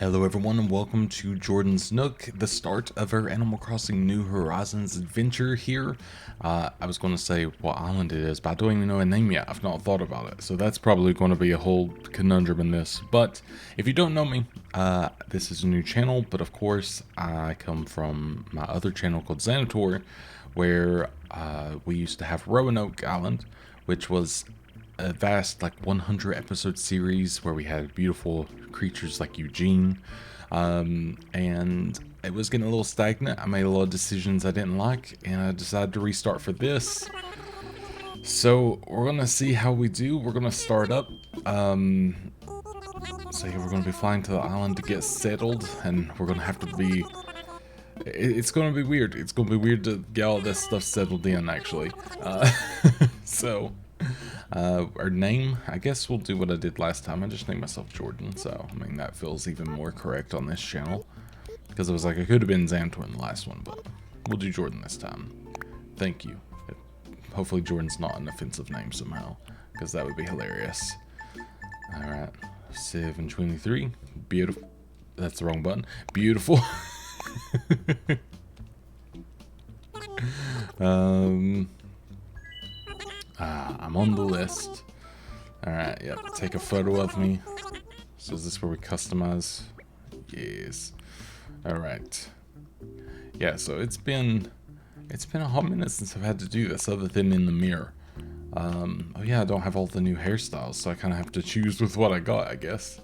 Hello everyone and welcome to Jordan's Nook, the start of our Animal Crossing New Horizons adventure here. I was going to say what island it is, but I don't even know a name yet. I've not thought about it, so that's probably going to be a whole conundrum in this. But if you don't know me, this is a new channel, but of course I come from my other channel called Xanator, where we used to have Roanoke Island, which was a vast, like, 100 episode series where we had beautiful creatures like Eugene, and it was getting a little stagnant. I made a lot of decisions I didn't like, and I decided to restart for this. So we're gonna see how we do. We're gonna start up. So yeah, we're gonna be flying to the island to get settled, and we're gonna have to be. It's gonna be weird. It's gonna be weird to get all this stuff settled in, actually. So. Our name, I guess we'll do what I did last time. I just named myself Jordan, so I mean that feels even more correct on this channel. Because it was like, I could have been Xantor in the last one, but we'll do Jordan this time. Thank you. Hopefully Jordan's not an offensive name somehow, because that would be hilarious. Alright, 723. Beautiful. That's the wrong button. Beautiful. I'm on the list. Alright, yep, take a photo of me. So is this where we customize? Yes. Alright. Yeah, so it's been a hot minute since I've had to do this other than in the mirror. Oh yeah, I don't have all the new hairstyles, so I kind of have to choose with what I got, I guess.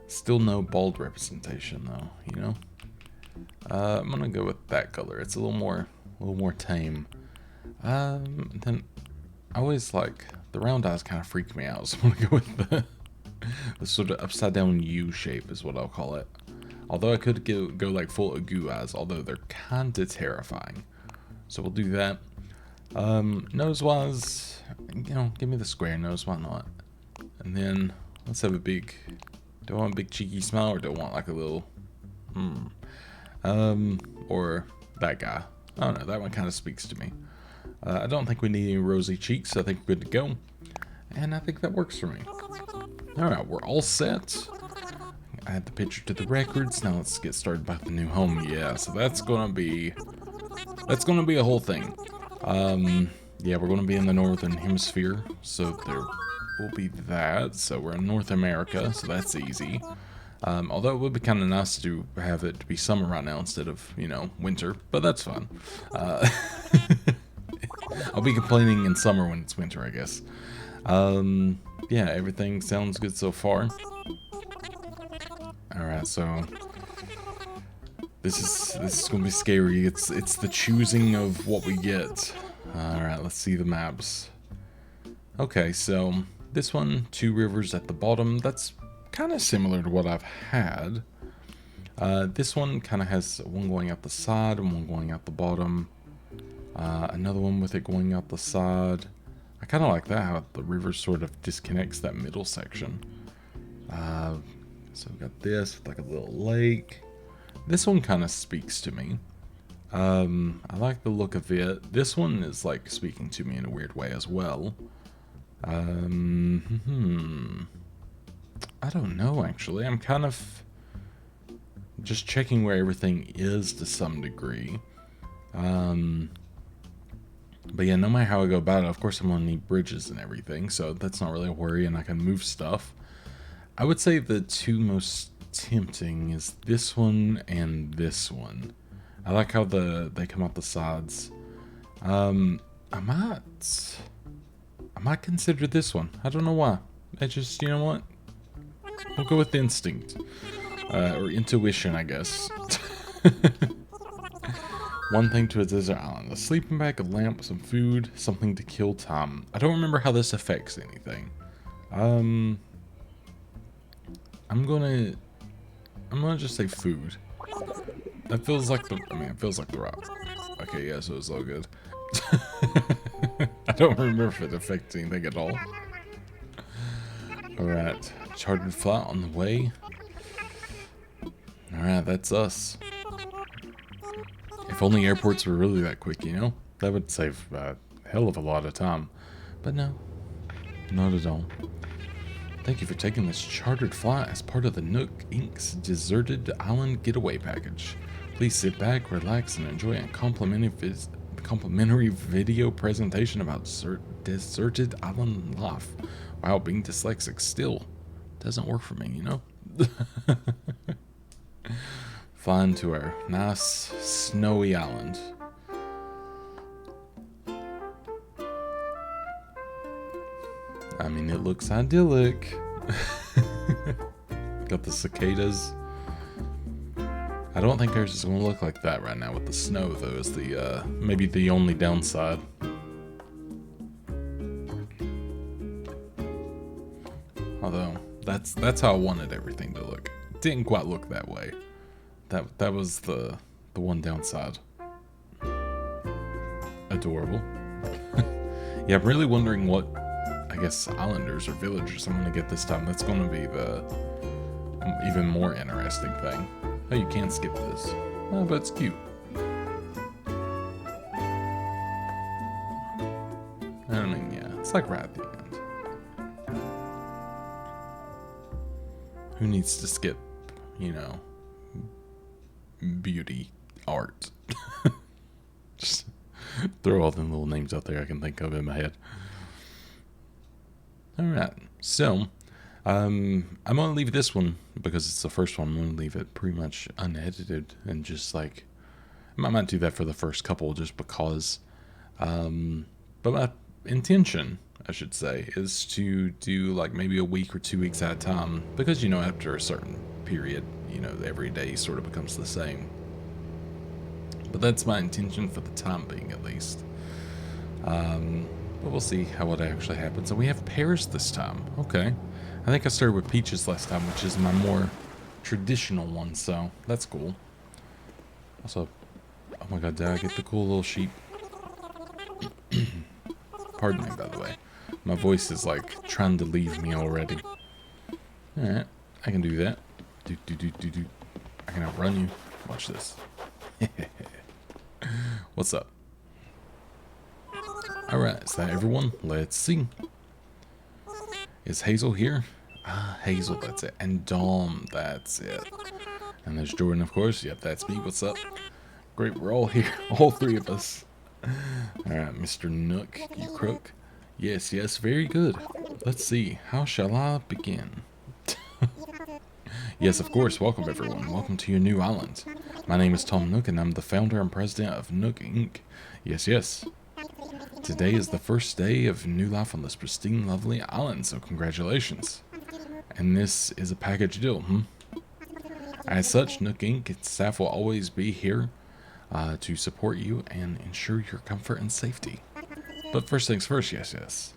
Still no bald representation though, you know? I'm gonna go with that color. It's a little more tame. Then I always like the round eyes kind of freak me out, so I'm gonna go with the sort of upside down U shape is what I'll call it. Although I could go like full Agu eyes, although they're kinda terrifying. So we'll do that. Nose wise, you know, give me the square nose, why not? And then let's have a big. Do I want a big cheeky smile, or do I want like a little or that guy? I don't know, that one kind of speaks to me. I don't think we need any rosy cheeks, so I think we're good to go. And I think that works for me. Alright, we're all set. Add the picture to the records. Now let's get started about the new home. Yeah, so that's gonna be a whole thing. Yeah, we're gonna be in the northern hemisphere, so there will be that. So we're in North America, so that's easy. Although it would be kind of nice to have it to be summer right now instead of, you know, winter, but that's fine. I'll be complaining in summer when it's winter, I guess. Yeah, everything sounds good so far. Alright, so this is gonna be scary. It's the choosing of what we get. Alright, let's see the maps. Okay, so this one, 2 rivers at the bottom. That's kind of similar to what I've had. This one kind of has one going out the side and one going out the bottom. Another one with it going out the side. I kind of like that, how the river sort of disconnects that middle section. So we've got this with like a little lake. This one kind of speaks to me. I like the look of it. This one is like speaking to me in a weird way as well. I don't know, actually. I'm kind of just checking where everything is to some degree. But yeah, no matter how I go about it, of course I'm going to need bridges and everything, so that's not really a worry, and I can move stuff. I would say the 2 most tempting is this one and this one. I like how they come out the sides. I might consider this one. I don't know why. I just, you know what? We'll go with instinct. Or intuition, I guess. One thing to a desert island. A sleeping bag, a lamp, some food, something to kill time. I don't remember how this affects anything. I'm gonna just say food. That feels like it feels like the rock. Okay, yeah, so it's all good. I don't remember if it affects anything at all. Alright, chartered flight on the way. Alright, that's us. If only airports were really that quick, you know? That would save a hell of a lot of time. But no, not at all. Thank you for taking this chartered flight as part of the Nook Inc.'s Deserted Island Getaway Package. Please sit back, relax, and enjoy a complimentary video presentation about Deserted Island life. Wow, being dyslexic still doesn't work for me, you know? Flying to our nice snowy island. I mean, it looks idyllic. Got the cicadas. I don't think ours is going to look like that right now with the snow, though, is the maybe the only downside. Although that's how I wanted everything to look. It didn't quite look that way. That was the one downside. Adorable. Yeah, I'm really wondering what, I guess, islanders or villagers I'm going to get this time. That's going to be the even more interesting thing. Oh, you can skip this. Oh, but it's cute. I mean, yeah, it's like right at the end. Who needs to skip, you know, beauty art? Just throw all the little names out there I can think of in my head. Alright, so I'm gonna leave this one because it's the first one. I'm gonna leave it pretty much unedited and just like I might do that for the first couple just because. But my intention, I should say, is to do like maybe a week or 2 weeks at a time because, you know, after a certain period, you know, every day sort of becomes the same. But that's my intention for the time being, at least. But we'll see what actually happens. And we have pears this time. Okay. I think I started with peaches last time, which is my more traditional one, so that's cool. Also, oh my god, did I get the cool little sheep? Pardon me, by the way. My voice is like trying to leave me already. Alright, I can do that. Do. I can outrun you. Watch this. What's up? Alright, is that everyone? Let's see. Is Hazel here? Ah, Hazel, that's it. And Dom, that's it. And there's Jordan, of course. Yep, that's me. What's up? Great, we're all here. All three of us. Alright, Mr. Nook, you crook. Yes, very good. Let's see. How shall I begin? Yes, of course. Welcome, everyone. Welcome to your new island. My name is Tom Nook, and I'm the founder and president of Nook Inc. Yes. Today is the first day of new life on this pristine, lovely island, so congratulations. And this is a package deal, As such, Nook Inc. its staff will always be here to support you and ensure your comfort and safety. But first things first, yes.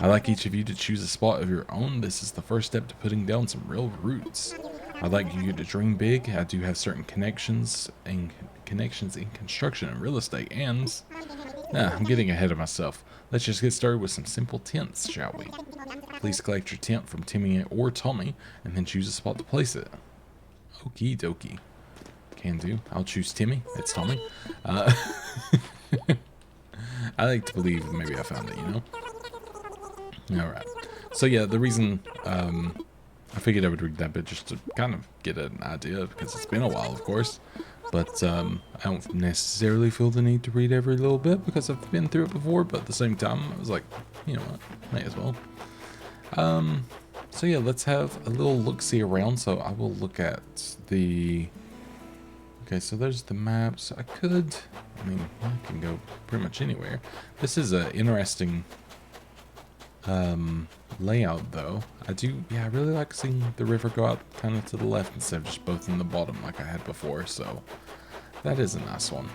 I'd like each of you to choose a spot of your own. This is the first step to putting down some real roots. I'd like you to dream big. I do have certain connections in construction and real estate, and I'm getting ahead of myself. Let's just get started with some simple tents, shall we? Please collect your tent from Timmy or Tommy, and then choose a spot to place it. Okie dokie. Can do. I'll choose Timmy. It's Tommy. I like to believe maybe I found it, you know? Alright. So yeah, the reason I figured I would read that bit just to kind of get an idea, because it's been a while, of course. But I don't necessarily feel the need to read every little bit because I've been through it before. But at the same time, I was like, you know what, may as well. So yeah, let's have a little look-see around. So I will look at the... Okay, so there's the maps. I mean, I can go pretty much anywhere. This is an interesting layout, though. I really like seeing the river go out kind of to the left instead of just both in the bottom like I had before, so that is a nice one.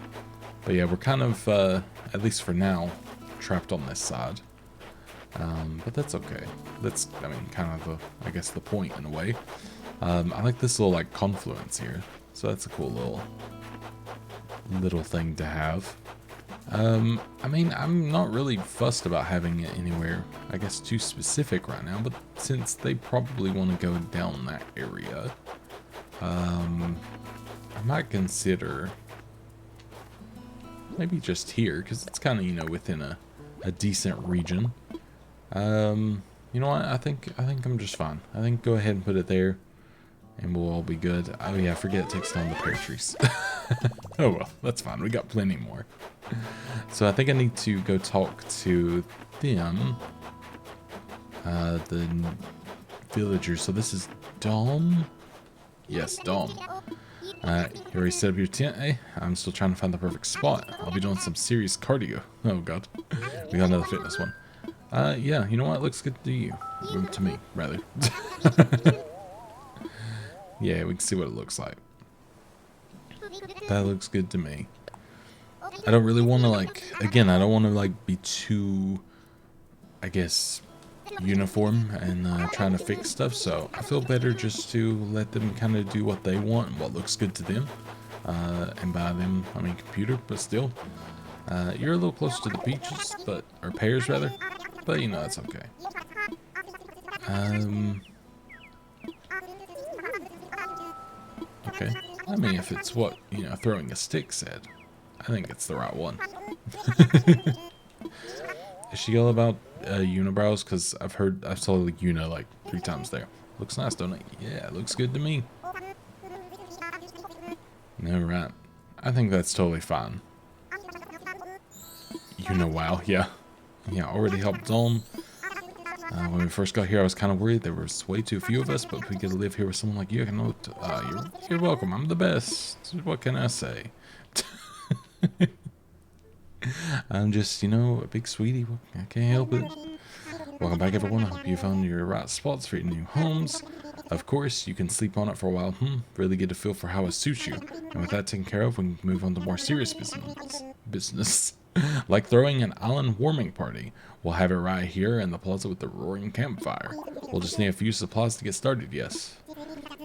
But yeah, we're kind of, at least for now, trapped on this side. But that's okay. That's, I mean, kind of I guess the point in a way. I like this little, like, confluence here. So that's a cool little thing to have. I mean, I'm not really fussed about having it anywhere, I guess, too specific right now, but since they probably want to go down that area, I might consider maybe just here, because it's kind of, you know, within a decent region. You know what? I think I'm just fine. I think go ahead and put it there, and we'll all be good. Oh yeah, I forget it takes down the pear trees. Oh well, that's fine. We got plenty more. So I think I need to go talk to them, the villagers. So this is Dom. Yes, Dom. You already set up your tent, eh? I'm still trying to find the perfect spot. I'll be doing some serious cardio. Oh god, we got another fitness one. Yeah, you know what? It looks good to you. To me, rather. Yeah, we can see what it looks like. That looks good to me. I don't really want to, like, again, I don't want to, like, be too, I guess, uniform and trying to fix stuff, so I feel better just to let them kind of do what they want and what looks good to them. And by them, I mean computer, but still. You're a little close to the peaches, but, or pears rather, but you know, that's okay. Okay, I mean, if it's what, you know, throwing a stick said, I think it's the right one. Is she all about unibrows? Because I've saw like uni like 3 times there. Looks nice, don't it? Yeah, it looks good to me. Alright. I think that's totally fine. Wow, yeah. Yeah, already helped Dom. When we first got here, I was kind of worried there was way too few of us, but if we could live here with someone like you, I know you're welcome. I'm the best. What can I say? I'm just, you know, a big sweetie. I can't help it. Welcome back, everyone. I hope you found your right spots for your new homes. Of course, you can sleep on it for a while. Really get a feel for how it suits you. And with that taken care of, we can move on to more serious business. Like throwing an island warming party. We'll have it right here in the plaza with the roaring campfire. We'll just need a few supplies to get started, yes.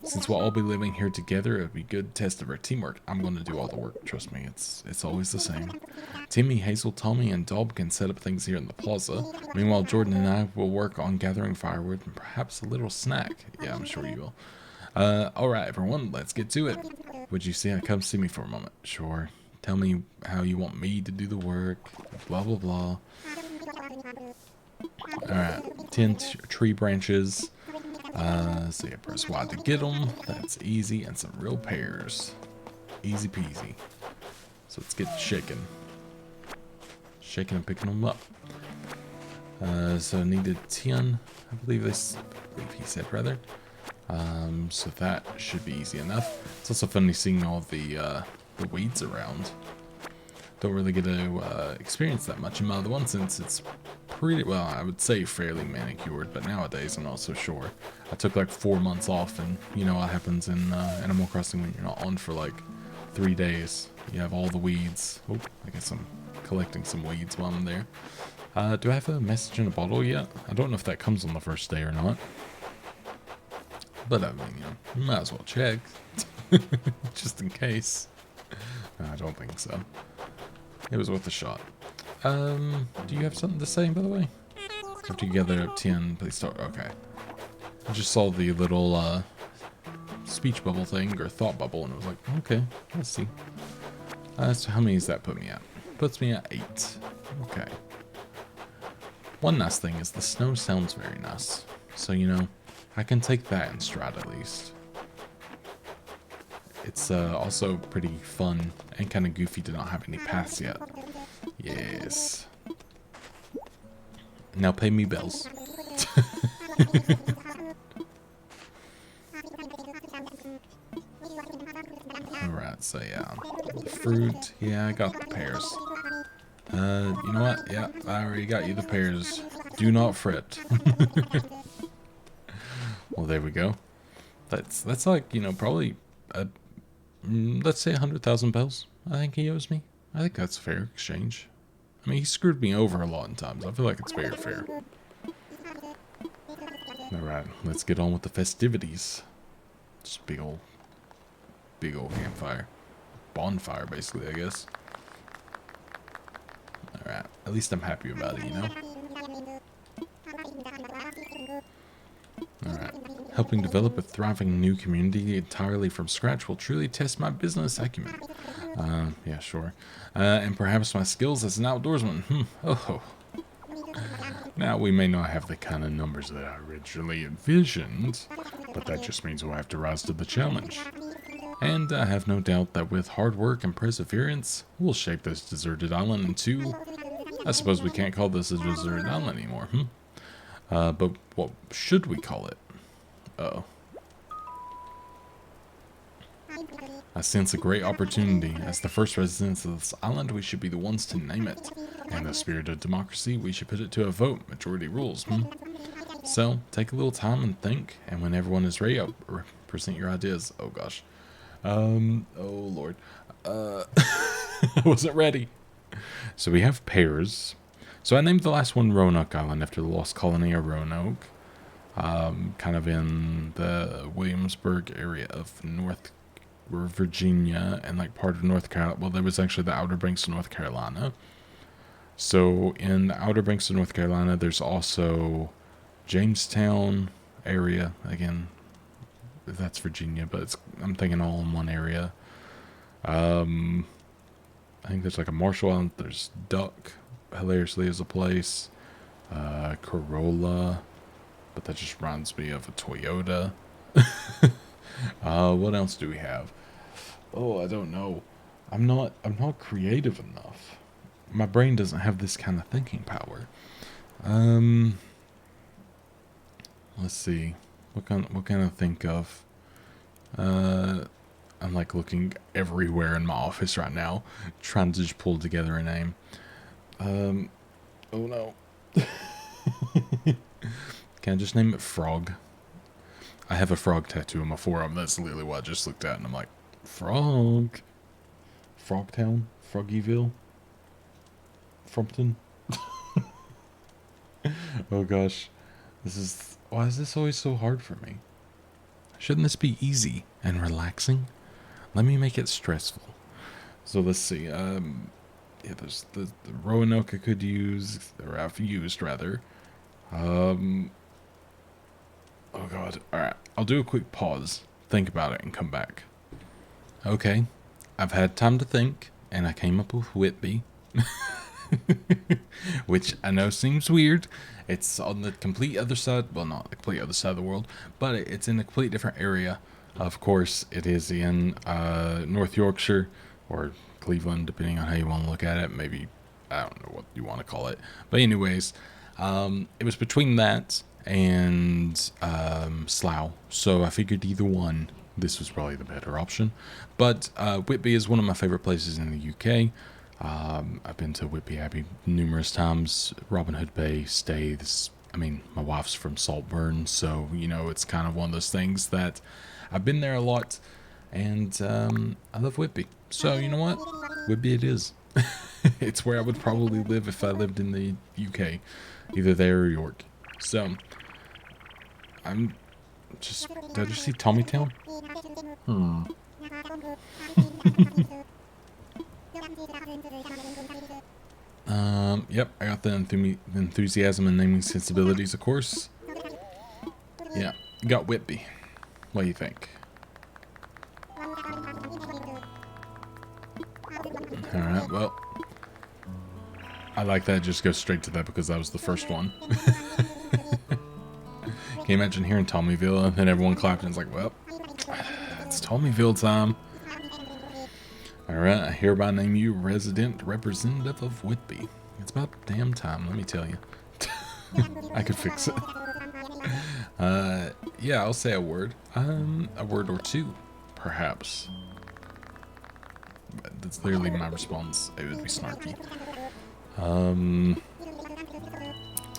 Since we'll all be living here together, it'll be a good test of our teamwork. I'm going to do all the work, trust me, it's always the same. Timmy, Hazel, Tommy, and Dob can set up things here in the plaza. Meanwhile, Jordan and I will work on gathering firewood and perhaps a little snack. Yeah, I'm sure you will. Alright everyone, let's get to it. Would you come see me for a moment? Sure. Tell me how you want me to do the work. Blah, blah, blah. Alright, 10 tree branches. So yeah, press Y to get them. That's easy. And some real pears. Easy peasy. So let's get shaking. Shaking and picking them up. So I needed 10. I believe he said rather. So that should be easy enough. It's also funny seeing all the weeds around. Don't really get to experience that much in my other one since it's pretty, well, I would say fairly manicured, but nowadays I'm not so sure. I took like 4 months off, and you know what happens in Animal Crossing when you're not on for like 3 days. You have all the weeds. Oh, I guess I'm collecting some weeds while I'm there. Do I have a message in a bottle yet? I don't know if that comes on the first day or not. But I mean, you know, you might as well check. Just in case. No, I don't think so. It was worth a shot. Do you have something to say, by the way? After you gather up 10, please start. Okay. I just saw the little speech bubble thing, or thought bubble, and I was like, okay, let's see. So how many does that put me at? Puts me at 8. Okay. One nice thing is the snow sounds very nice. So, you know, I can take that in stride at least. It's also pretty fun and kind of goofy to not have any paths yet. Yes. Now pay me bills. Alright, so yeah. The fruit. Yeah, I got the pears. You know what? Yeah, I already got you the pears. Do not fret. Well, there we go. That's like, you know, probably let's say 100,000 bells. I think he owes me. I think that's a fair exchange. I mean, he screwed me over a lot of times. I feel like it's very fair. Alright, let's get on with the festivities. Just big old campfire. Bonfire, basically, I guess. Alright, at least I'm happy about it, you know? Alright. Helping develop a thriving new community entirely from scratch will truly test my business acumen. Yeah, sure. And perhaps my skills as an outdoorsman. Oh. Now, we may not have the kind of numbers that I originally envisioned, but that just means we'll have to rise to the challenge. And I have no doubt that with hard work and perseverance, we'll shape this deserted island into... I suppose we can't call this a deserted island anymore, but what should we call it? Uh-oh. I sense a great opportunity. As the first residents of this island, we should be the ones to name it. In the spirit of democracy, we should put it to a vote. Majority rules, So, take a little time and think, and when everyone is ready, I'll present your ideas. Oh gosh. Oh lord. I wasn't ready. So we have pears. So I named the last one Roanoke Island after the lost colony of Roanoke. Kind of in the Williamsburg area of North Virginia and like part of North Carolina. Well, there was actually the Outer Banks of North Carolina. So in the Outer Banks of North Carolina, there's also Jamestown area. Again, that's Virginia, but I'm thinking all in one area. I think there's like a Marshall Island. There's Duck, hilariously, is a place. Corolla, but that just reminds me of a Toyota. What else do we have? Oh, I don't know. I'm not creative enough. My brain doesn't have this kind of thinking power. Let's see. What can I think of? I'm like looking everywhere in my office right now, trying to just pull together a name. Oh no. Can I just name it Frog? I have a frog tattoo on my forearm. That's literally what I just looked at, and I'm like, Frog. Frogtown? Froggyville? Frumpton? Oh gosh. Why is this always so hard for me? Shouldn't this be easy and relaxing? Let me make it stressful. So let's see. Yeah, there's the Roanoke I could use, or I've used rather. Oh god. Alright, I'll do a quick pause, think about it, and come back. Okay, I've had time to think, and I came up with Whitby. Which I know seems weird. It's on the complete other side, well, not the complete other side of the world, but it's in a complete different area. Of course, it is in North Yorkshire, or Cleveland, depending on how you want to look at it. Maybe, I don't know what you want to call it. But anyways, it was between that and Slough, so I figured either one, this was probably the better option. But Whitby is one of my favorite places in the UK. I've been to Whitby Abbey numerous times, Robin Hood Bay, Staithes. I mean, my wife's from Saltburn, so, you know, it's kind of one of those things that I've been there a lot, and I love Whitby. So, you know what? Whitby it is. It's where I would probably live if I lived in the UK, either there or York. So, did I just see Tommytown? Yep, I got the enthusiasm and naming sensibilities, of course. Yeah, got Whitby. What do you think? Alright, well, I like that. Just go straight to that because that was the first one. Can you imagine hearing Tommyville and then everyone clapped and it's like, well, it's Tommyville time. Alright, I hereby name you resident representative of Whitby. It's about damn time, let me tell you. I could fix it. Yeah, I'll say a word. A word or two, perhaps. That's literally my response. It would be snarky.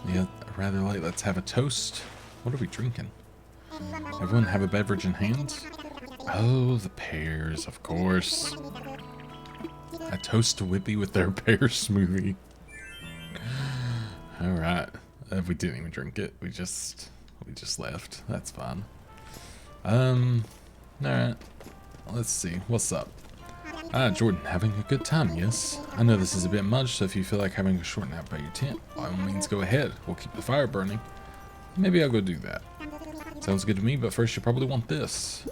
Yeah, rather late. Let's have a toast. What are we drinking? Everyone have a beverage in hand? Oh, the pears, of course. A toast to Whitby with their pear smoothie. Alright. We didn't even drink it. We just left. That's fine. Alright. Let's see. What's up? Jordan, having a good time, yes? I know this is a bit much, so if you feel like having a short nap by your tent, by all means go ahead. We'll keep the fire burning. Maybe I'll go do that. Sounds good to me, but first you probably want this.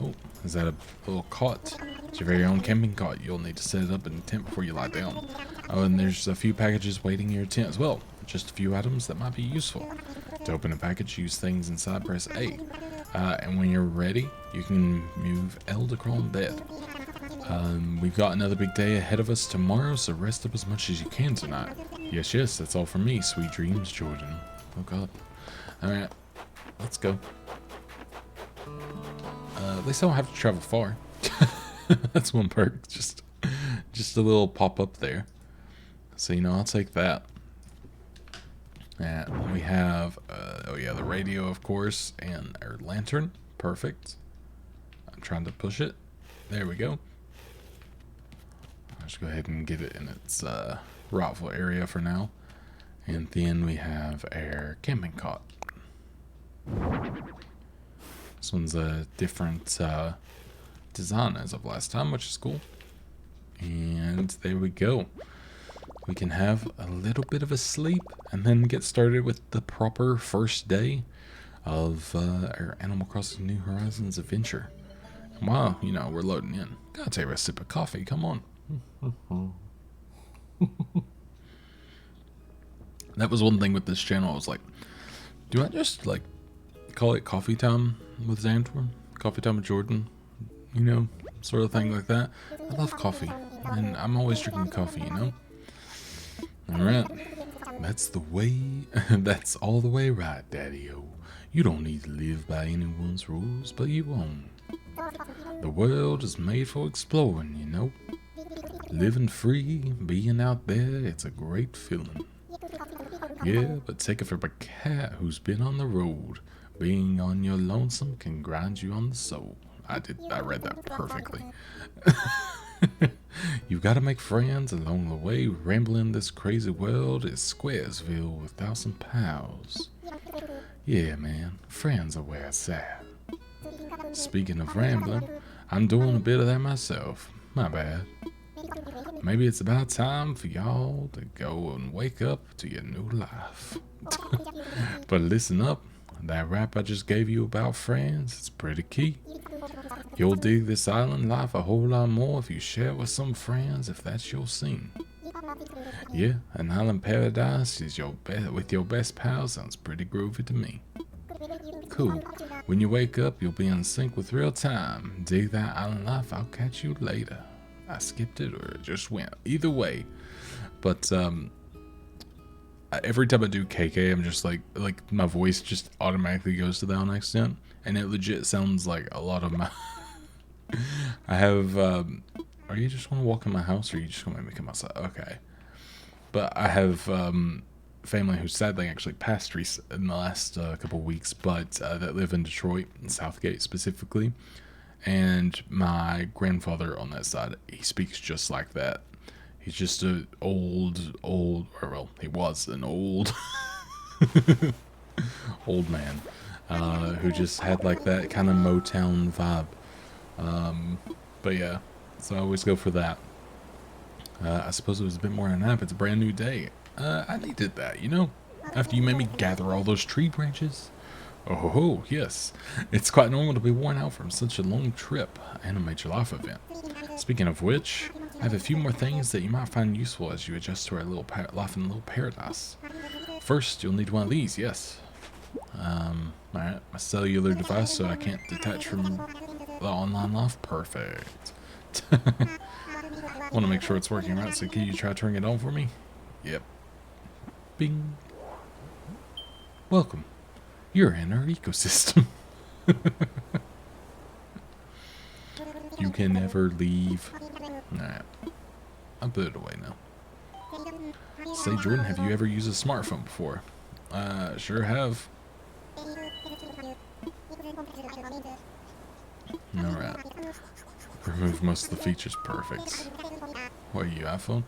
Oh, is that a little cot? It's your very own camping cot. You'll need to set it up in the tent before you lie down. Oh, and there's a few packages waiting in your tent as well. Just a few items that might be useful. To open a package, use things inside, press A. And when you're ready, you can move L to crawl in bed. We've got another big day ahead of us tomorrow, so rest up as much as you can tonight. Yes, yes, that's all from me. Sweet dreams, Jordan. Oh god. Alright, let's go. At least I don't have to travel far. That's one perk. Just a little pop-up there. So, I'll take that. And we have, oh yeah, the radio, of course, and our lantern. Perfect. I'm trying to push it. There we go. I'll just go ahead and get it in its rightful area for now. And then we have our camping cot. This one's a different design as of last time, which is cool. And there we go. We can have a little bit of a sleep and then get started with the proper first day of our Animal Crossing New Horizons adventure. And while, we're loading in, gotta take a sip of coffee, come on. That was one thing with this channel. I was like, do I just call it coffee time with Xandor? Coffee time with Jordan? Sort of thing like that. I love coffee, and I'm always drinking coffee, Alright, that's the way, that's all the way right, Daddy-o. You don't need to live by anyone's rules, but you won't. The world is made for exploring, Living free, being out there, it's a great feeling. Yeah, but take it from a cat who's been on the road. Being on your lonesome can grind you on the soul. I read that perfectly. You've got to make friends along the way. Rambling this crazy world is Squaresville without some pals. Yeah, man, friends are where it's at. Speaking of rambling, I'm doing a bit of that myself. My bad. Maybe it's about time for y'all to go and wake up to your new life. But listen up, that rap I just gave you about friends, it's pretty key. You'll dig this island life a whole lot more if you share it with some friends, if that's your scene. Yeah, an island paradise is with your best pals sounds pretty groovy to me. Cool. When you wake up, you'll be in sync with real time. Dig that island life, I'll catch you later. I skipped it or it just went. Either way. But every time I do KK, I'm just like my voice just automatically goes to that on accident. And it legit sounds like a lot of my... I have... are you just want to walk in my house or are you just going to make me come outside? Okay. But I have family who sadly actually passed in the last couple of weeks, but that live in Detroit, in Southgate specifically. And my grandfather on that side, he speaks just like that. He's just an old, or well, he was an old, old man, who just had like that kind of Motown vibe. But yeah, so I always go for that. I suppose it was a bit more than that. It's a brand new day. I needed that, after you made me gather all those tree branches. Oh, yes. It's quite normal to be worn out from such a long trip and a major life event. Speaking of which, I have a few more things that you might find useful as you adjust to our little life in a little paradise. First, you'll need one of these, yes. Alright, my cellular device so I can't detach from the online life. Perfect. Want to make sure it's working right, so can you try turning it on for me? Yep. Bing. Welcome. You're in our ecosystem. You can never leave. Alright. I'll put it away now. Say, Jordan, have you ever used a smartphone before? Sure have. Alright. Remove most of the features. Perfect. What are you, iPhone?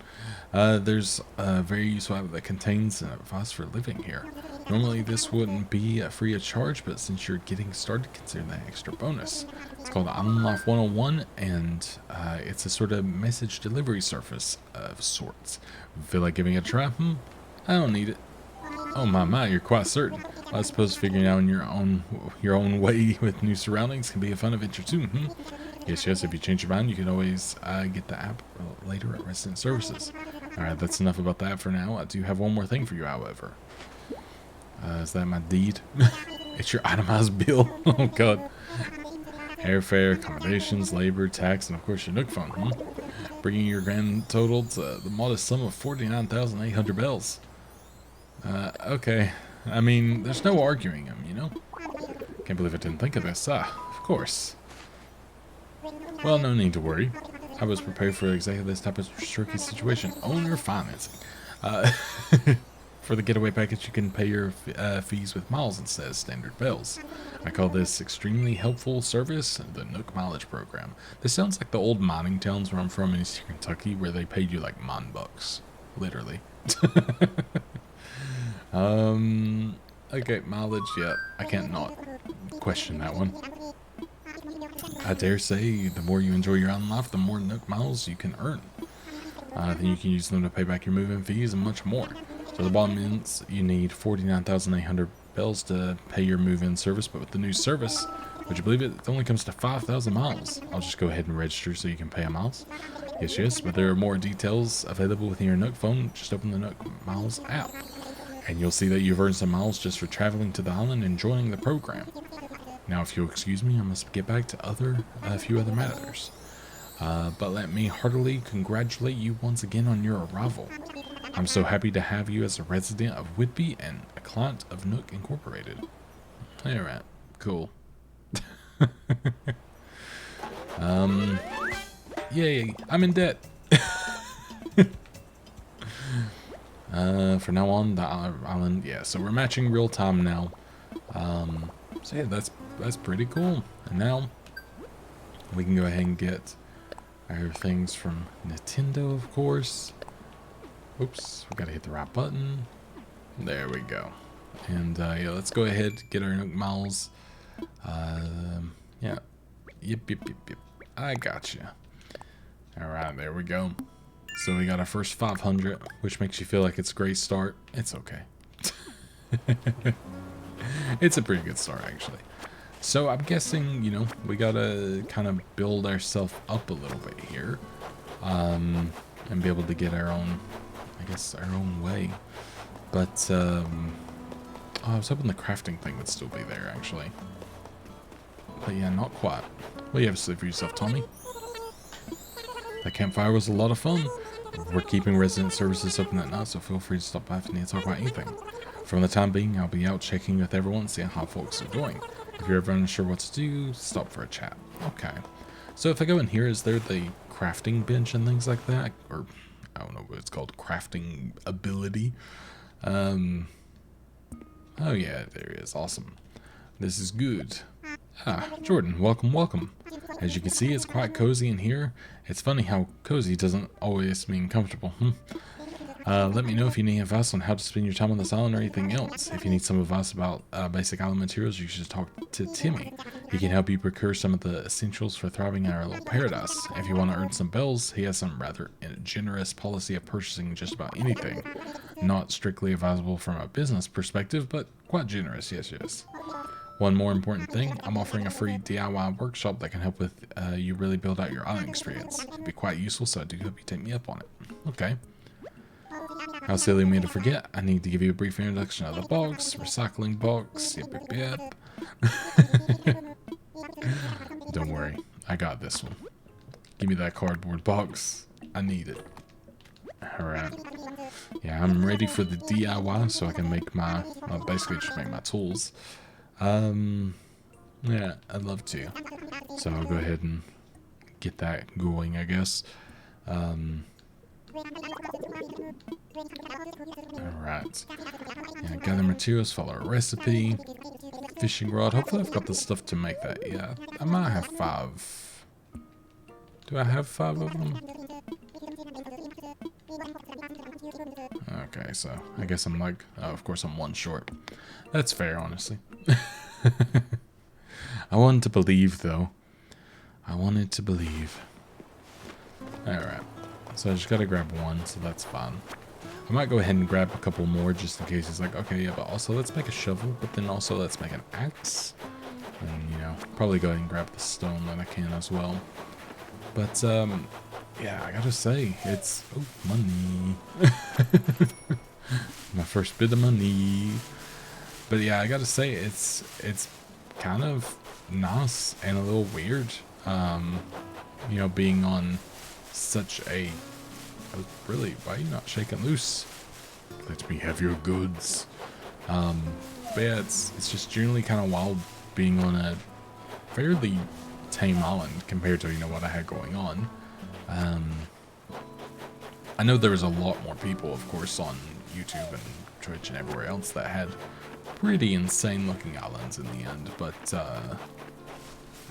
There's a very useful app that contains an advice for living here. Normally this wouldn't be free of charge, but since you're getting started, consider that extra bonus. It's called Island Life 101, and it's a sort of message delivery service of sorts. Feel like giving it a try? I don't need it. Oh my, you're quite certain. Well, I suppose figuring out your own way with new surroundings can be a fun adventure too, Yes, if you change your mind, you can always get the app later at Resident Services. Alright, that's enough about that for now. I do have one more thing for you, however. Is that my deed? It's your itemized bill. Oh, God. Airfare, accommodations, labor, tax, and of course your Nook phone. Bringing your grand total to the modest sum of 49,800 bells. Okay. I mean, there's no arguing him, you know? Can't believe I didn't think of this. Of course. Well, no need to worry. I was prepared for exactly this type of tricky situation. Owner financing. For the getaway package, you can pay your fees with miles instead of standard bells. I call this extremely helpful service the Nook Mileage Program. This sounds like the old mining towns where I'm from in Eastern Kentucky, where they paid you like mine bucks, literally. Okay, mileage. Yeah, I can't not question that one. I dare say, the more you enjoy your island life, the more Nook miles you can earn. Then you can use them to pay back your moving fees and much more. So the bottom means you need 49,800 bells to pay your move-in service, but with the new service, would you believe it, it only comes to 5,000 miles. I'll just go ahead and register so you can pay a miles. Yes, but there are more details available within your Nook phone. Just open the Nook Miles app, and you'll see that you've earned some miles just for traveling to the island and joining the program. Now, if you'll excuse me, I must get back to a few other matters. But let me heartily congratulate you once again on your arrival. I'm so happy to have you as a resident of Whitby and a client of Nook Incorporated. Alright, cool. Yay, I'm in debt. For now on, the island, yeah, so we're matching real time now. So yeah, that's pretty cool. And now, we can go ahead and get our things from Nintendo, of course. Oops, we gotta hit the right button. There we go. And yeah, let's go ahead, get our Nook miles. Yeah. Yep. I gotcha. Alright, there we go. So we got our first 500, which makes you feel like it's a great start. It's okay. It's a pretty good start, actually. So I'm guessing, you know, we gotta kind of build ourselves up a little bit here. And be able to get our own, I guess, our own way. But, oh, I was hoping the crafting thing would still be there, actually. But yeah, not quite. What do you have to say for yourself, Tommy? The campfire was a lot of fun. We're keeping resident services open at night, so feel free to stop by if you need to talk about anything. For the time being, I'll be out checking with everyone, seeing how folks are doing. If you're ever unsure what to do, stop for a chat. Okay. So if I go in here, is there the crafting bench and things like that? Or, I don't know what it's called, crafting ability. Oh yeah, there it is. Awesome. This is good. Ah, Jordan, welcome. As you can see, it's quite cozy in here. It's funny how cozy doesn't always mean comfortable. Let me know if you need advice on how to spend your time on this island or anything else. If you need some advice about basic island materials, you should talk to Timmy. He can help you procure some of the essentials for thriving in our little paradise. If you want to earn some bells, he has some rather generous policy of purchasing just about anything. Not strictly advisable from a business perspective, but quite generous, yes. One more important thing, I'm offering a free DIY workshop that can help with you really build out your island experience. It'd be quite useful, so I do hope you take me up on it. Okay. How silly of me to forget, I need to give you a brief introduction of the box, recycling box, yep. Don't worry, I got this one. Give me that cardboard box, I need it. Alright. Yeah, I'm ready for the DIY so I can make my, well, basically just make my tools. Yeah, I'd love to. So I'll go ahead and get that going, I guess. Alright. Yeah, gather materials, follow a recipe. Fishing rod. Hopefully I've got the stuff to make that. Yeah, I might have 5. Do I have 5 of them? Okay, so I guess I'm like, oh, of course I'm 1 short. That's fair, honestly. I wanted to believe, though. I wanted to believe. Alright. So I just gotta grab 1, so that's fine. I might go ahead and grab a couple more just in case it's like, okay, yeah, but also let's make a shovel, but then also let's make an axe. And, you know, probably go ahead and grab the stone that I can as well. But, yeah, I gotta say, it's money. My first bit of money. But yeah, I gotta say, it's kind of nice and a little weird. You know, being on such a really, why are you not shaking loose? Let me have your goods. But yeah, it's just generally kind of wild being on a fairly tame island compared to, you know, what I had going on. I know there was a lot more people, of course, on YouTube and Twitch and everywhere else that had pretty insane looking islands in the end, but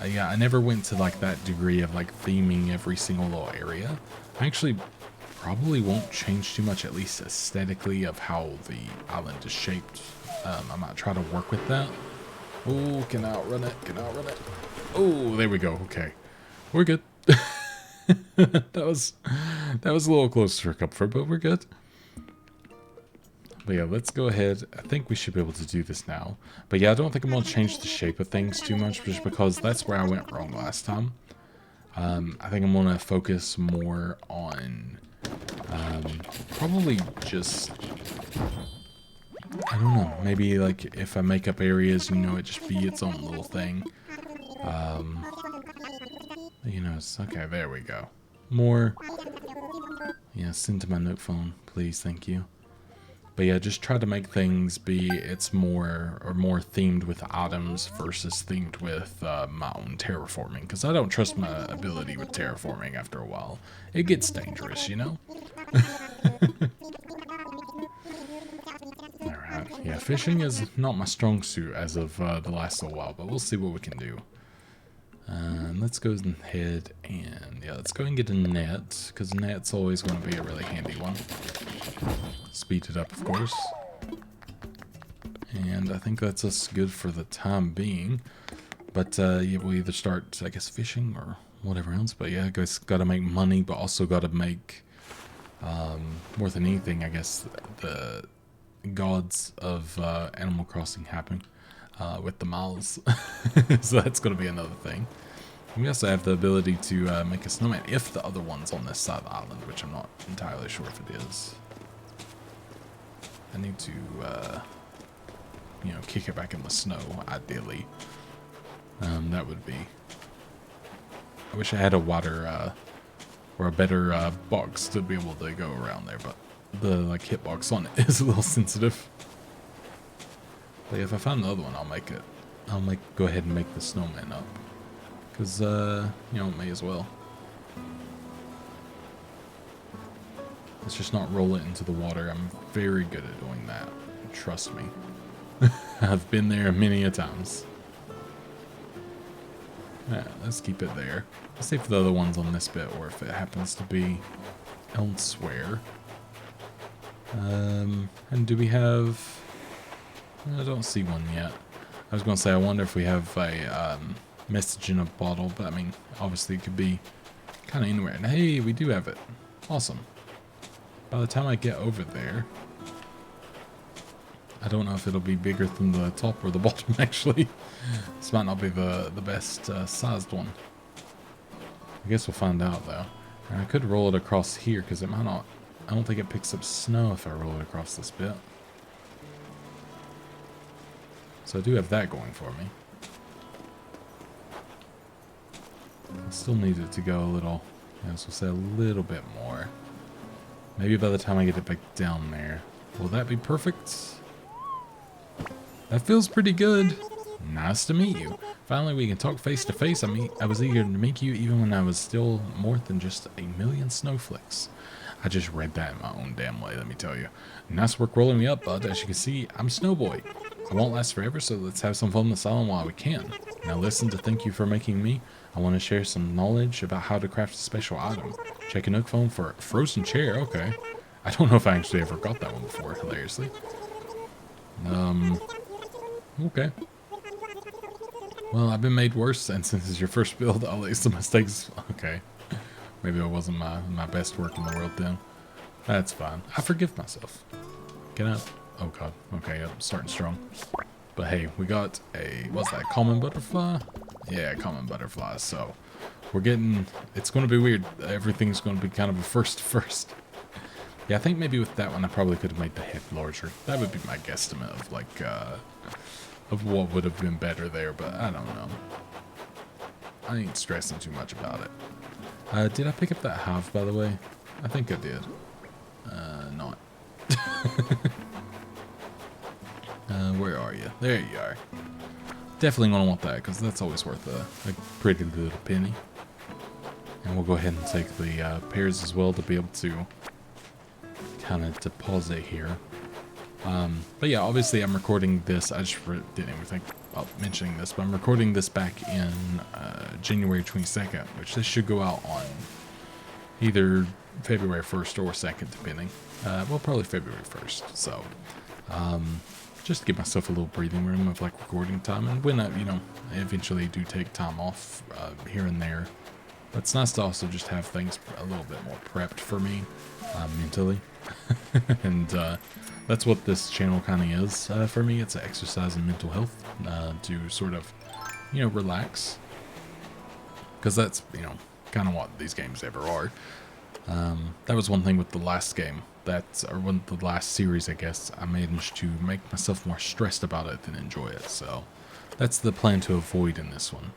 yeah, I never went to like that degree of like theming every single little area. I actually probably won't change too much, at least aesthetically, of how the island is shaped. I might try to work with that. Oh, can outrun it, can outrun it. Oh, there we go, okay. We're good. that was a little close for comfort, but we're good. But yeah, let's go ahead. I think we should be able to do this now. But yeah, I don't think I'm going to change the shape of things too much, just because that's where I went wrong last time. I think I'm going to focus more on probably just, I don't know, maybe like if I make up areas, you know, it just be its own little thing. You know, it's okay, there we go. More, yeah, send to my Nook phone, please, thank you. But yeah, just try to make things be, it's more themed with items versus themed with my own terraforming. Because I don't trust my ability with terraforming after a while. It gets dangerous, you know? Alright, yeah, fishing is not my strong suit as of the last little while, but we'll see what we can do. Let's go ahead and, yeah, let's go and get a net, because net's always going to be a really handy one. Speed it up, of course. And I think that's us good for the time being. But yeah, we'll either start, I guess, fishing or whatever else. But yeah, guys, gotta make money, but also gotta make, more than anything, I guess, the gods of Animal Crossing happen with the miles. So that's gonna be another thing. We also have the ability to make a snowman if the other one's on this side of the island, which I'm not entirely sure if it is. I need to, you know, kick it back in the snow, ideally. That would be... I wish I had a wider, or a better box to be able to go around there, but the, like, hitbox on it is a little sensitive. Like, if I find the other one, I'll go ahead and make the snowman up. Because, you know, may as well. Let's just not roll it into the water. I'm very good at doing that. Trust me. I've been there many a times. Yeah, let's keep it there. Let's see if the other one's on this bit or if it happens to be elsewhere. And do we have... I don't see one yet. I was going to say, I wonder if we have a message in a bottle, but I mean, obviously it could be kind of anywhere. And hey, we do have it. Awesome. By the time I get over there, I don't know if it'll be bigger than the top or the bottom, actually. This might not be the best sized one. I guess we'll find out, though. And I could roll it across here, because it might not... I don't think it picks up snow if I roll it across this bit. So I do have that going for me. I still need it to go a little... Yeah, so we'll say a little bit more. Maybe by the time I get it back down there. Will that be perfect? That feels pretty good. Nice to meet you. Finally, we can talk face to face. I was eager to meet you even when I was still more than just a million snowflakes. I just read that in my own damn way, let me tell you. Nice work rolling me up, bud. As you can see, I'm Snowboy. I won't last forever, so let's have some fun in this island while we can. Now listen, to thank you for making me. I want to share some knowledge about how to craft a special item. Check a Nook phone for a frozen chair. Okay. I don't know if I actually ever got that one before, hilariously. Okay. Well, I've been made worse, and since it's your first build, I'll let some mistakes. Okay. Maybe it wasn't my best work in the world then. That's fine. I forgive myself. Can I? Oh god. Okay, yep, starting strong. But hey, we got a, what's that, common butterfly? Yeah, common butterfly, so we're getting, it's going to be weird. Everything's going to be kind of a first. Yeah, I think maybe with that one I probably could have made the head larger. That would be my guesstimate of like, of what would have been better there, but I don't know. I ain't stressing too much about it. Did I pick up that half, by the way? I think I did. Not. Where are you? There you are. Definitely going to want that, because that's always worth a pretty little penny. And we'll go ahead and take the pears as well to be able to kind of deposit here. But yeah, obviously I'm recording this. I just didn't even think about mentioning this, but I'm recording this back in January 22nd, which this should go out on either February 1st or 2nd, depending. Well, probably February 1st. So, just to give myself a little breathing room of like recording time, and when I eventually do take time off here and there. But it's nice to also just have things a little bit more prepped for me mentally, and that's what this channel kind of is for me. It's exercise and mental health to sort of, relax, because that's kind of what these games ever are. That was one thing with the last game. The last series, I guess, I managed to make myself more stressed about it than enjoy it. So that's the plan to avoid in this one.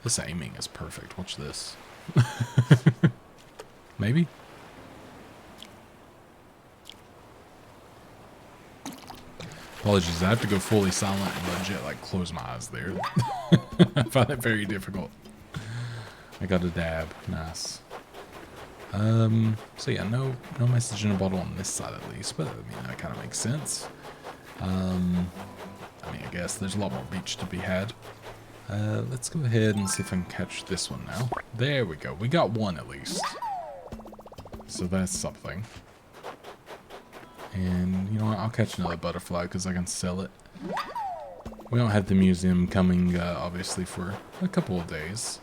This aiming is perfect. Watch this. Maybe? Apologies, I have to go fully silent and legit like close my eyes there. I find it very difficult. I got a dab. Nice. So yeah, no message in a bottle on this side at least, but I mean, that kind of makes sense. I guess there's a lot more beach to be had. Let's go ahead and see if I can catch this one now. There we go. We got one at least. So that's something. And you know what? I'll catch another butterfly because I can sell it. We don't have the museum coming, obviously, for a couple of days.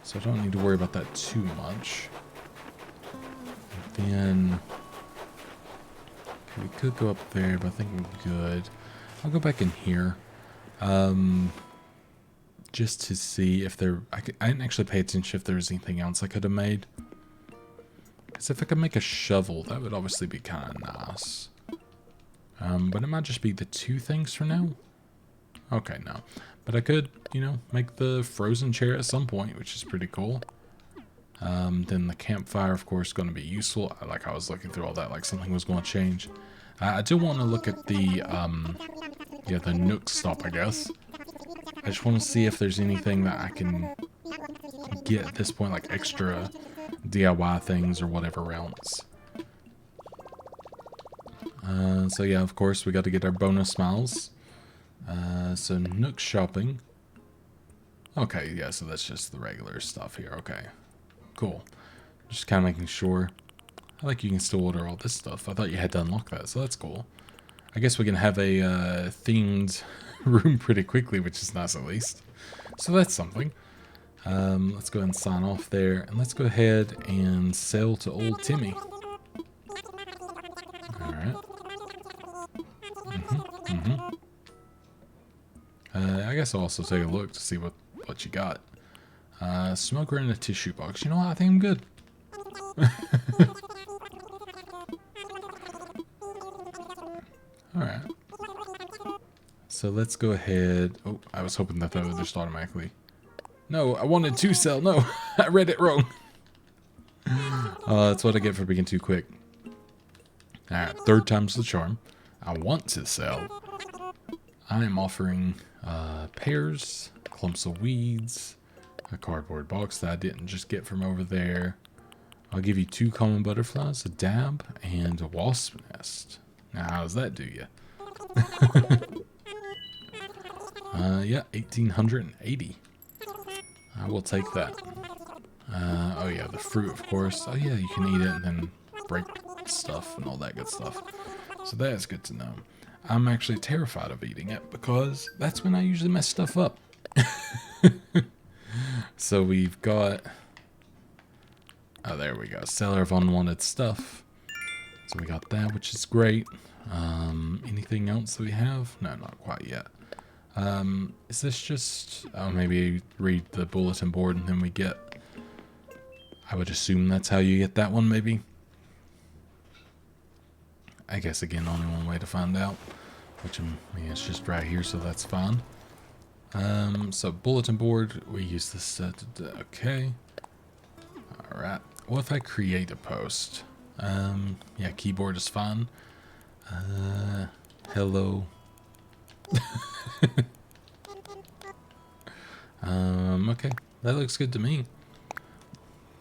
So I don't need to worry about that too much. Then we could go up there, but I think we're good. I'll go back in here, just to see if there. I didn't actually pay attention if there was anything else I could have made. Because if I could make a shovel, that would obviously be kind of nice. But it might just be the two things for now. Okay, no, but I could, make the frozen chair at some point, which is pretty cool. Then the campfire, of course, going to be useful. I was looking through all that, like something was going to change. I do want to look at the Nook stop, I guess. I just want to see if there's anything that I can get at this point, like extra DIY things or whatever else. So yeah, of course, we got to get our bonus smiles. So Nook shopping. Okay, yeah, so that's just the regular stuff here. Okay. Cool. Just kind of making sure. I like you can still order all this stuff. I thought you had to unlock that, so that's cool. I guess we can have a themed room pretty quickly, which is nice at least. So that's something. Let's go ahead and sign off there. And let's go ahead and sell to old Timmy. Alright. I guess I'll also take a look to see what you got. Smoker in a tissue box. You know what? I think I'm good. Alright. So let's go ahead. Oh, I was hoping that would just automatically. No, I wanted to sell. No, I read it wrong. That's what I get for being too quick. Alright, third time's the charm. I want to sell. I am offering pears, clumps of weeds, a cardboard box that I didn't just get from over there. I'll give you 2 common butterflies, a dab, and a wasp nest. Now, how does that do you? Yeah, 1,880. I will take that. Oh yeah, the fruit, of course. Oh yeah, you can eat it and then break stuff and all that good stuff. So that is good to know. I'm actually terrified of eating it because that's when I usually mess stuff up. So we've got... Oh, there we go. Seller of unwanted stuff. So we got that, which is great. Anything else that we have? No, not quite yet. Is this just... Oh, maybe read the bulletin board and then we get... I would assume that's how you get that one, maybe? I guess, again, only one way to find out. Which, I mean, it's just right here, so that's fine. So, bulletin board, we use this... okay. Alright. What if I create a post? Yeah, keyboard is fine. Hello. Okay. That looks good to me.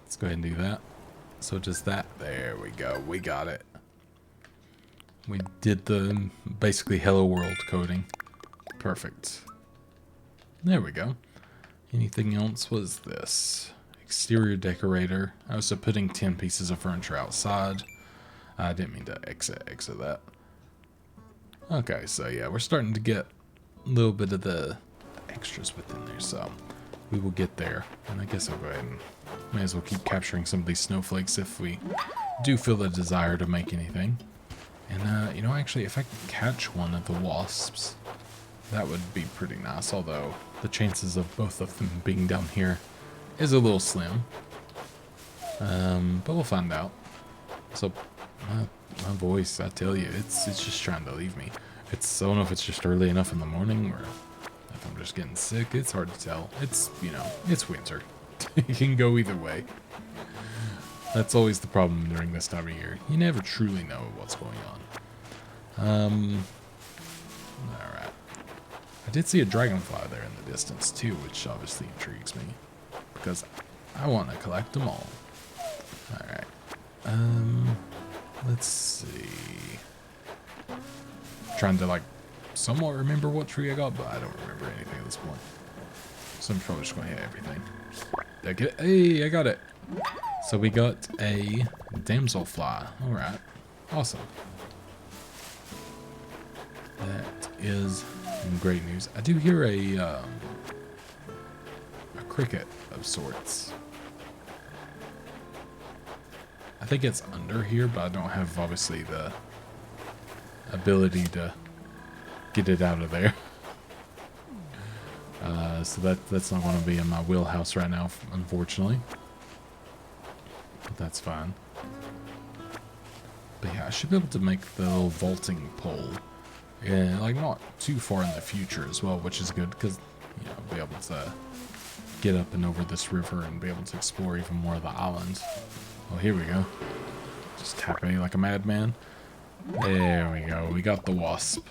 Let's go ahead and do that. So just that. There we go. We got it. We did the basically hello world coding. Perfect. There we go. Anything else? Was this? Exterior decorator. I was putting 10 pieces of furniture outside. I didn't mean to exit that. Okay, so yeah, we're starting to get a little bit of the extras within there, so we will get there. And I guess I'll go ahead and may as well keep capturing some of these snowflakes if we do feel the desire to make anything. And, you know, actually, if I could catch one of the wasps, that would be pretty nice, although the chances of both of them being down here is a little slim. But we'll find out. So, my voice, I tell you, it's just trying to leave me. I don't know if it's just early enough in the morning or if I'm just getting sick. It's hard to tell. It's, you know, it's winter. It can go either way. That's always the problem during this time of year. You never truly know what's going on. Alright. I did see a dragonfly there in the distance too, which obviously intrigues me. Because I want to collect them all. Alright. Let's see. Trying to, like, somewhat remember what tree I got, but I don't remember anything at this point. So I'm probably just going to hit everything. Did I get it? Hey, I got it. So we got a damselfly. Alright. Awesome. That is great news. I do hear a cricket of sorts. I think it's under here, but I don't have, obviously, the ability to get it out of there. So that's not going to be in my wheelhouse right now, unfortunately. But that's fine. But yeah, I should be able to make the little vaulting pole. Yeah, like not too far in the future as well, which is good because, you know, I'll be able to get up and over this river and be able to explore even more of the island. Oh, here we go. Just tapping like a madman. There we go. We got the wasp.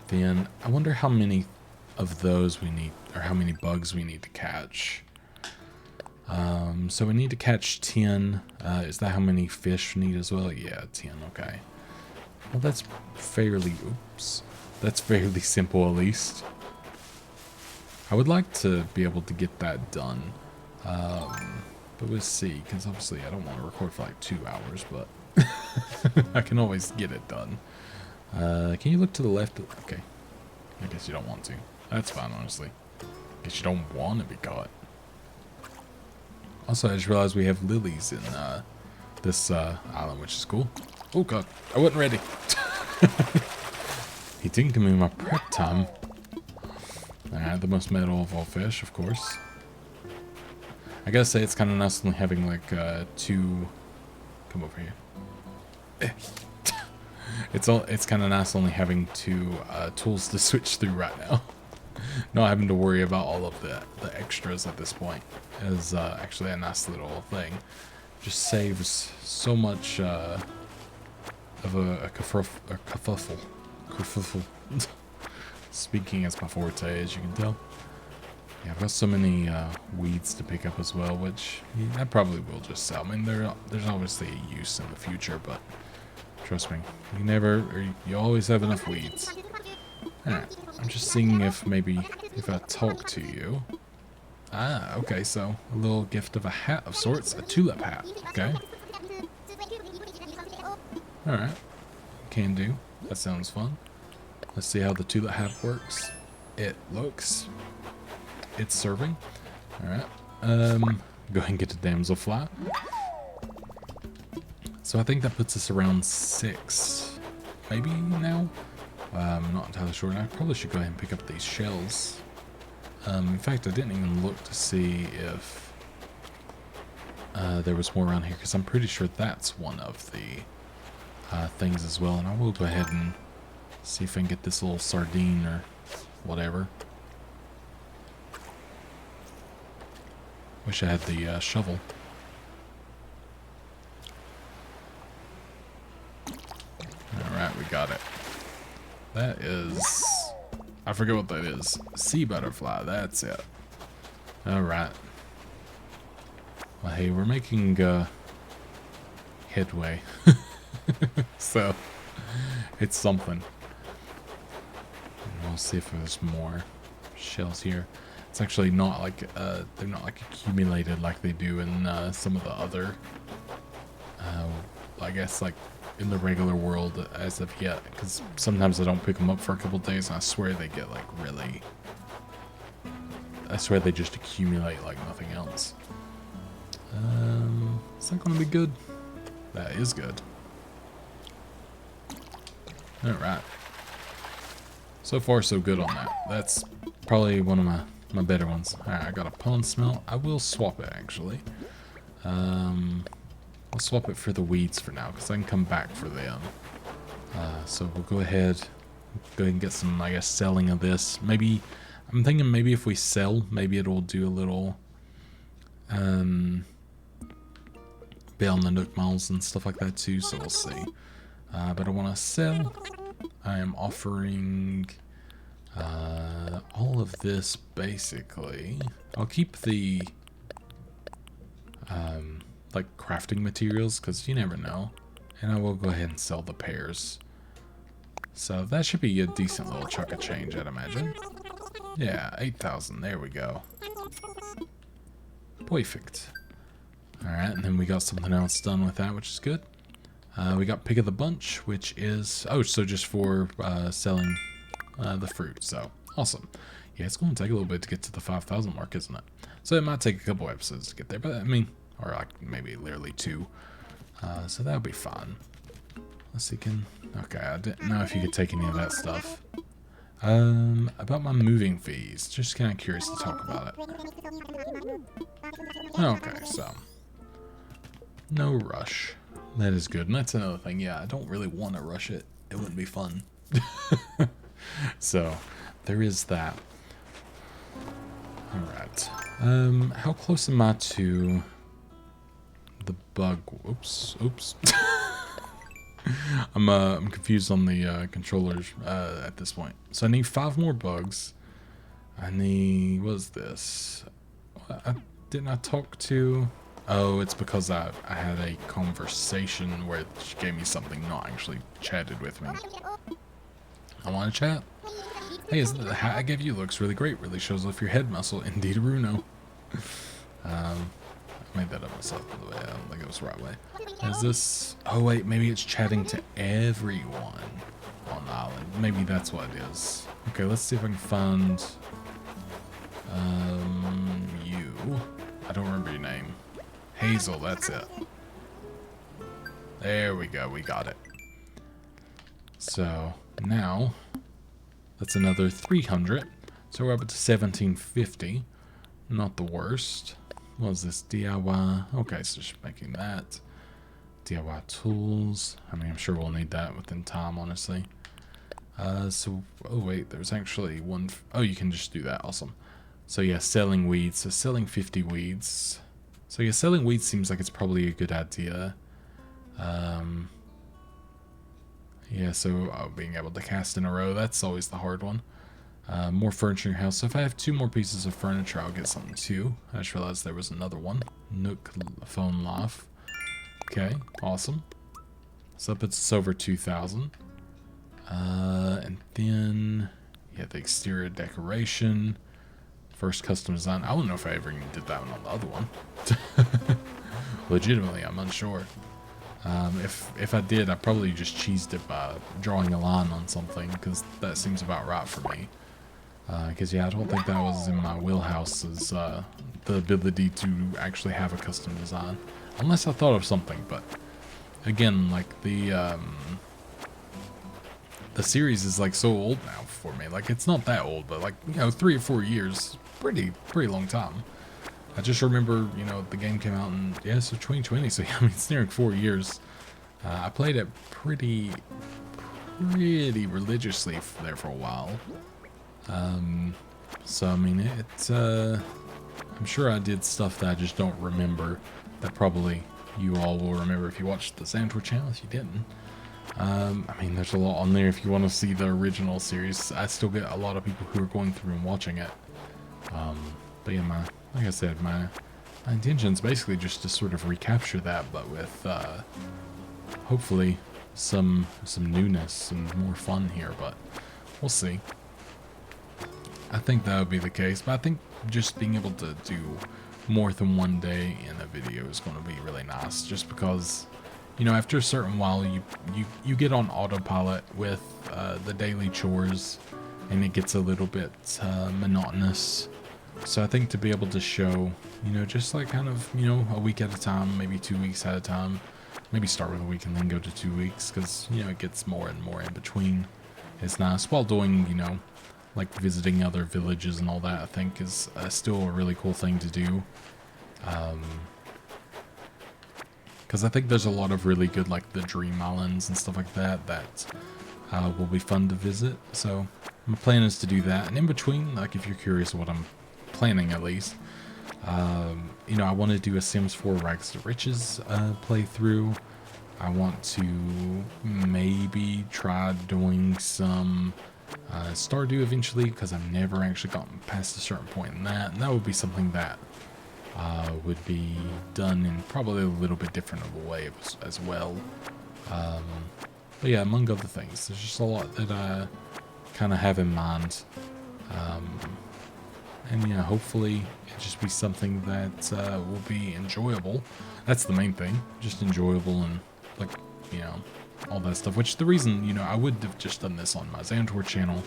Then I wonder how many of those we need, or how many bugs we need to catch. So we need to catch 10. Is that how many fish we need as well? Yeah, 10. Okay. Well, that's fairly. Oops. That's fairly simple, at least. I would like to be able to get that done. But we'll see, because obviously I don't want to record for like 2 hours, but I can always get it done. Can you look to the left? Okay. I guess you don't want to. That's fine, honestly. Guess you don't want to be caught. Also, I just realized we have lilies in this island, which is cool. Oh god, I wasn't ready. He didn't give me my prep time. Alright, the most metal of all fish, of course. I gotta say, it's kind of nice only having like two. Come over here. It's kind of nice only having two tools to switch through right now. Not having to worry about all of the extras at this point is actually a nice little thing. Just saves so much of a kerfuffle. Speaking as my forte, as you can tell. Yeah, I've got so many weeds to pick up as well, which I probably will just sell. I mean, there's obviously a use in the future, but trust me, you always have enough weeds. Alright, I'm just seeing if I talk to you. Ah, okay, so a little gift of a hat of sorts, a tulip hat, okay. Alright, can do. That sounds fun. Let's see how the tulip hat works. It's serving. Alright, go ahead and get the damselfly. So I think that puts us around 6, maybe now? I'm not entirely sure. And I probably should go ahead and pick up these shells. In fact, I didn't even look to see if there was more around here, because I'm pretty sure that's one of the things as well. And I will go ahead and see if I can get this little sardine or whatever. Wish I had the shovel. Alright, we got it. That is... I forget what that is. Sea butterfly, that's it. Alright. Well, hey, we're making headway. So, it's something. And we'll see if there's more shells here. It's actually not like, they're not like accumulated like they do in some of the other, I guess like in the regular world as of yet. Because sometimes I don't pick them up for a couple days and I swear they get like really, I swear they just accumulate like nothing else. Is that going to be good? That is good. Alright. So far so good on that. That's probably one of my better ones. Alright, I got a pond smelt. I will swap it actually. I'll swap it for the weeds for now because I can come back for them. So we'll go ahead and get some, I guess, selling of this. Maybe, I'm thinking maybe if we sell, maybe it'll do a little bit on the Nook miles and stuff like that too, so we'll see. But I want to sell. I am offering all of this basically. I'll keep the like crafting materials because you never know, and I will go ahead and sell the pears. So that should be a decent little chunk of change, I'd imagine. Yeah, 8,000. There we go. Perfect. All right, and then we got something else done with that, which is good. We got pick of the bunch, which is so just for selling the fruit. So awesome. Yeah, it's going to take a little bit to get to the 5,000 mark, isn't it? So it might take a couple episodes to get there, but I mean, or like maybe literally 2. So that'll be fun. Let's see, okay, I didn't know if you could take any of that stuff. About my moving fees, just kind of curious to talk about it. Okay, so no rush. That is good, and that's another thing. Yeah, I don't really want to rush it. It wouldn't be fun. So there is that. All right. How close am I to the bug? Oops. I'm confused on the controllers at this point. So I need 5 more bugs. I need, what is this? Didn't I talk to? Oh, it's because I had a conversation where she gave me something, not actually chatted with me. I want to chat. Hey, the hat I gave you looks really great. Really shows off your head muscle. Indeed, Bruno. I made that up myself, by the way. I don't think it was the right way. Is this... Oh, wait. Maybe it's chatting to everyone on the island. Maybe that's what it is. Okay, let's see if I can find... you. I don't remember your name. Hazel, that's it. There we go. We got it. So, now... That's another 300. So we're up to 1750. Not the worst. What is this? DIY. Okay, so just making that. DIY tools. I mean, I'm sure we'll need that within time, honestly. So, oh wait, there's actually one. Oh, you can just do that. Awesome. So yeah, selling weeds. So selling 50 weeds. So yeah, selling weeds seems like it's probably a good idea. Yeah, so being able to cast in a row, that's always the hard one. More furniture in your house. So if I have 2 more pieces of furniture, I'll get something too. I just realized there was another one. Nook phone laugh. Okay, awesome. So that puts us over 2,000. And then, yeah, the exterior decoration. First custom design. I don't know if I ever even did that one on the other one. Legitimately, I'm unsure. If I did, I probably just cheesed it by drawing a line on something, because that seems about right for me. Because yeah, I don't think that was in my wheelhouse, is the ability to actually have a custom design, unless I thought of something. But again, like the the series is like so old now for me. Like, it's not that old, but like, you know, 3 or 4 years, pretty long time. I just remember, you know, the game came out in, yeah, so 2020, so yeah, I mean, it's nearing 4 years. I played it pretty religiously there for a while. So I mean, it's I'm sure I did stuff that I just don't remember, that probably you all will remember if you watched the Xantor channel. If you didn't, I mean, there's a lot on there if you want to see the original series. I still get a lot of people who are going through and watching it. But yeah, like I said, my intention is basically just to sort of recapture that, but with hopefully some newness and more fun here. But we'll see. I think that would be the case, but I think just being able to do more than one day in a video is going to be really nice, just because, you know, after a certain while you get on autopilot with the daily chores, and it gets a little bit monotonous. So I think to be able to show, you know, just like kind of, you know, a week at a time, maybe 2 weeks at a time, maybe start with a week and then go to 2 weeks, because, you know, it gets more and more in between. It's nice while doing, you know, like visiting other villages and all that. I think is still a really cool thing to do, because I think there's a lot of really good, like the Dream Islands and stuff like that will be fun to visit. So my plan is to do that, and in between, like if you're curious what I'm planning, at least, you know, I want to do a Sims 4 Rags to Riches playthrough. I want to maybe try doing some Stardew eventually, because I've never actually gotten past a certain point in that, and that would be something that would be done in probably a little bit different of a way as well. But yeah, among other things, there's just a lot that I kind of have in mind, and yeah, hopefully it just be something that will be enjoyable. That's the main thing, just enjoyable, and like, you know, all that stuff, which the reason, you know, I would have just done this on my Xantor channel,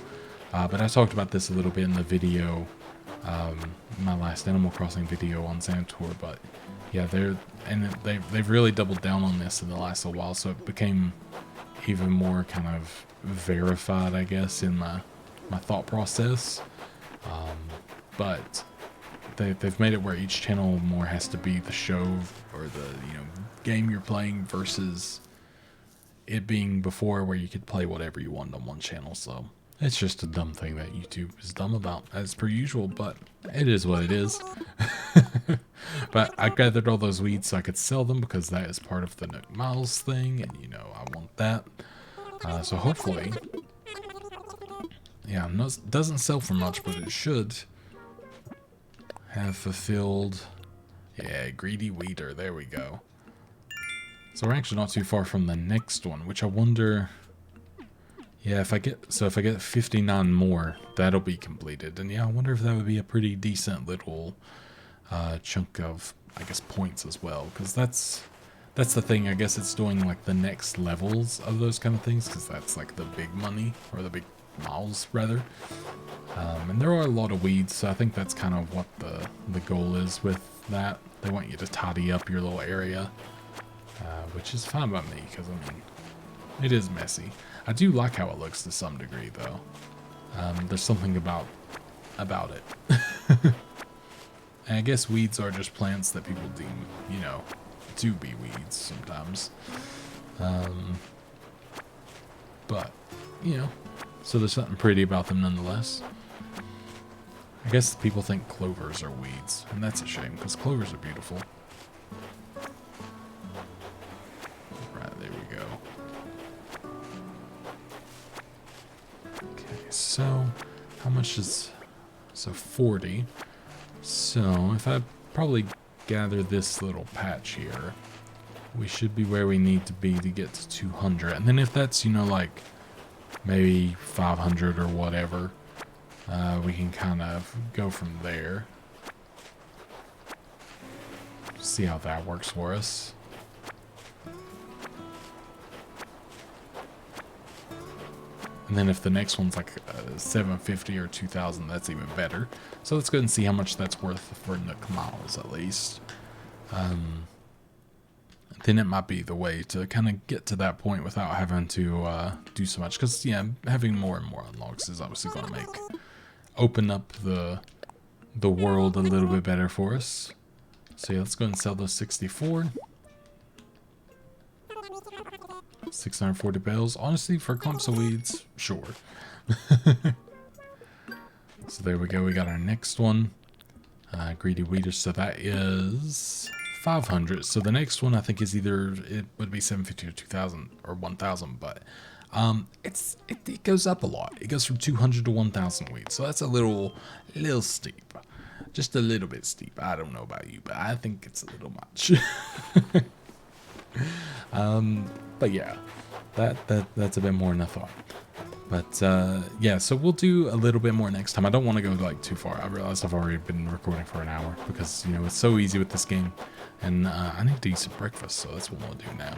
but I talked about this a little bit in the video, my last Animal Crossing video on Xantor. But yeah, they've really doubled down on this in the last little while, so it became even more kind of verified, I guess, in my thought process. But they've made it where each channel more has to be the show or the, you know, game you're playing, versus it being before where you could play whatever you wanted on one channel. So it's just a dumb thing that YouTube is dumb about, as per usual, but it is what it is. But I gathered all those weeds so I could sell them, because that is part of the Nook Miles thing, and you know, I want that. So hopefully, yeah, doesn't sell for much, but it should have fulfilled. Yeah, greedy weeder, there we go. So we're actually not too far from the next one, which I wonder, yeah, if I get 59 more, that'll be completed. And yeah, I wonder if that would be a pretty decent little chunk of, I guess, points as well, because that's the thing. I guess it's doing like the next levels of those kind of things, because that's like the big money, or the big miles rather. And there are a lot of weeds, so I think that's kind of what the goal is with that. They want you to tidy up your little area. Which is fine by me, because, I mean, it is messy. I do like how it looks to some degree, though. There's something about it. And I guess weeds are just plants that people deem, you know, to be weeds sometimes. But, you know, so there's something pretty about them nonetheless. I guess people think clovers are weeds, and that's a shame, because clovers are beautiful. So, how much is, so 40. So, if I probably gather this little patch here, we should be where we need to be to get to 200. And then if that's, you know, like, maybe 500 or whatever, we can kind of go from there. See how that works for us. And then if the next one's like 750 or 2,000, that's even better. So let's go and see how much that's worth for Nook Miles, at least. then it might be the way to kind of get to that point without having to do so much. Because, yeah, having more and more unlocks is obviously going to open up the world a little bit better for us. So, yeah, let's go and sell those 64. 640 bales. Honestly, for clumps of weeds, sure. So there we go. We got our next one. Greedy weeder. So that is 500. So the next one I think is either, it would be 750 or 2000 or 1000, but it goes up a lot. It goes from 200 to 1000 weeds. So that's a little steep. Just a little bit steep. I don't know about you, but I think it's a little much. But yeah, that's a bit more than I thought. But yeah, so we'll do a little bit more next time. I don't want to go like too far. I realized I've already been recording for an hour because, you know, it's so easy with this game. And I need to eat some breakfast, so that's what we'll do now.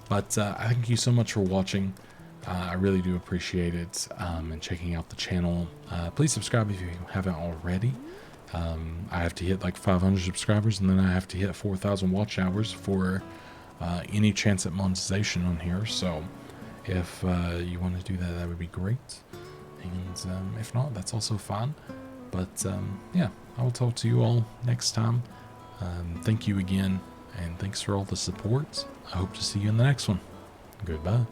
But I thank you so much for watching. I really do appreciate it, and checking out the channel. Please subscribe if you haven't already. I have to hit like 500 subscribers, and then I have to hit 4,000 watch hours for any chance at monetization on here. So if you want to do that, that would be great. And if not, that's also fine. But yeah, I will talk to you all next time. Thank you again, and thanks for all the support. I hope to see you in the next one. Goodbye.